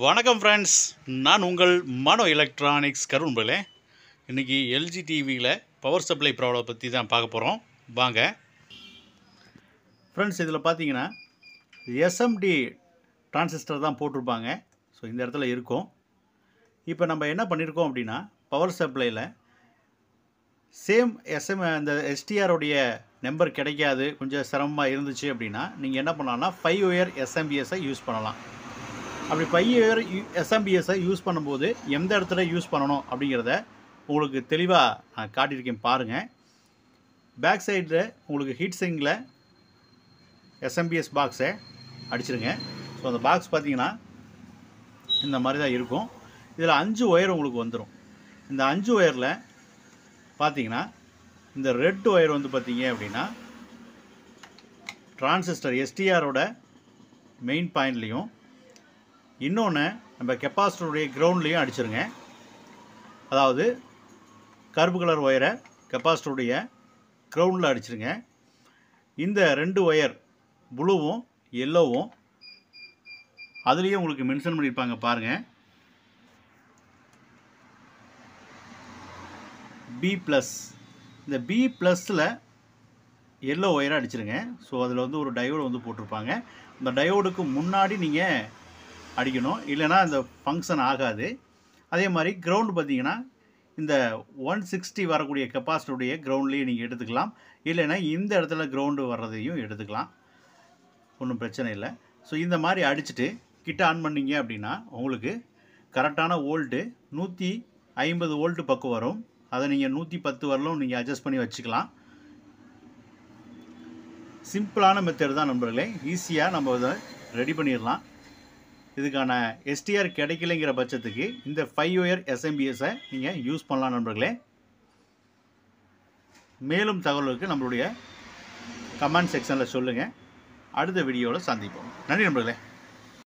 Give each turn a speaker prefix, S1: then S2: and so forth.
S1: வணக்கம் ஃப்ரெண்ட்ஸ், நான் உங்கள் மனோ எலக்ட்ரானிக்ஸ் கருண்பலே. இன்றைக்கி எல்ஜி டிவியில் பவர் சப்ளை ப்ராப்ளம் பற்றி தான் பார்க்க போகிறோம். வாங்க ஃப்ரெண்ட்ஸ், இதில் பார்த்தீங்கன்னா எஸ்எம்டி டிரான்சிஸ்டர் தான் போட்டிருப்பாங்க. ஸோ இந்த இடத்துல இருக்கும். இப்போ நம்ம என்ன பண்ணியிருக்கோம் அப்படின்னா, பவர் சப்ளையில் சேம் அந்த எஸ்டிஆருடைய நம்பர் கிடைக்காது, கொஞ்சம் சிரமமாக இருந்துச்சு அப்படின்னா நீங்கள் என்ன பண்ணலாம்னா 5 ஒயர் எஸ்எம்பிஎஸை யூஸ் பண்ணலாம். அப்படி 5 ஒயர் எஸ்எம்பிஎஸை யூஸ் பண்ணும்போது எந்த இடத்துல யூஸ் பண்ணணும் அப்படிங்கிறத உங்களுக்கு தெளிவாக நான் காட்டியிருக்கேன் பாருங்கள். பேக் சைடில் உங்களுக்கு ஹீட் சிங்கில் எஸ்எம்பிஎஸ் பாக்ஸை அடிச்சிருங்க. ஸோ அந்த பாக்ஸ் பார்த்தீங்கன்னா இந்த மாதிரி தான் இருக்கும். இதில் 5 ஒயர் உங்களுக்கு வந்துடும். இந்த 5 ஒயரில் பார்த்தீங்கன்னா இந்த ரெட் ஒயர் வந்து பார்த்தீங்க அப்படின்னா டிரான்சிஸ்டர் எஸ்டிஆரோட மெயின் பாயிண்ட்லேயும், இன்னொன்று நம்ம கெப்பாசிட்டருடைய கிரவுண்ட்லேயும் அடிச்சிருங்க. அதாவது கருப்பு கலர் ஒயரை கெப்பாசிட்டருடைய கிரவுண்டில் அடிச்சிருங்க. இந்த 2 ஒயர் ப்ளூவும் எல்லோவும் அதுலேயும் உங்களுக்கு மென்ஷன் பண்ணியிருப்பாங்க பாருங்கள். B+, இந்த B+ல் எல்லோ ஒயரை அடிச்சிருங்க. ஸோ அதில் வந்து ஒரு டயோடு வந்து போட்டிருப்பாங்க. இந்த டயோடுக்கு முன்னாடி நீங்கள் அடிக்கணும், இல்லைனா இந்த ஃபங்க்ஷன் ஆகாது. அதே மாதிரி கிரவுண்டு பார்த்தீங்கன்னா இந்த 160 வரக்கூடிய கெப்பாசிட்டருடைய கிரவுண்ட்லேயும் நீங்கள் எடுத்துக்கலாம், இல்லைனா இந்த இடத்துல கிரவுண்டு வர்றதையும் எடுத்துக்கலாம், ஒன்றும் பிரச்சனை இல்லை. ஸோ இந்த மாதிரி அடிச்சுட்டு கிட்ட ஆன் பண்ணிங்க அப்படின்னா உங்களுக்கு கரெக்டான வோல்ட்டு 150 வோல்ட்டு பக்கம் வரும். அதை நீங்கள் 110 வரலும் நீங்கள் அட்ஜஸ்ட் பண்ணி வச்சுக்கலாம். சிம்பிளான மெத்தட் தான் நண்பர்களே. ஈஸியாக நம்ம இதை ரெடி பண்ணிடலாம். இதுக்கான எஸ்டிஆர் கிடைக்கலைங்கிற பட்சத்துக்கு இந்த 5 ஒயர் எஸ்எம்பிஎஸை நீங்கள் யூஸ் பண்ணலாம் நண்பர்களே. மேலும் தகவலுக்கு நம்மளுடைய கமெண்ட் செக்ஷனில் சொல்லுங்கள். அடுத்த வீடியோவில் சந்திப்போம். நன்றி நண்பர்களே.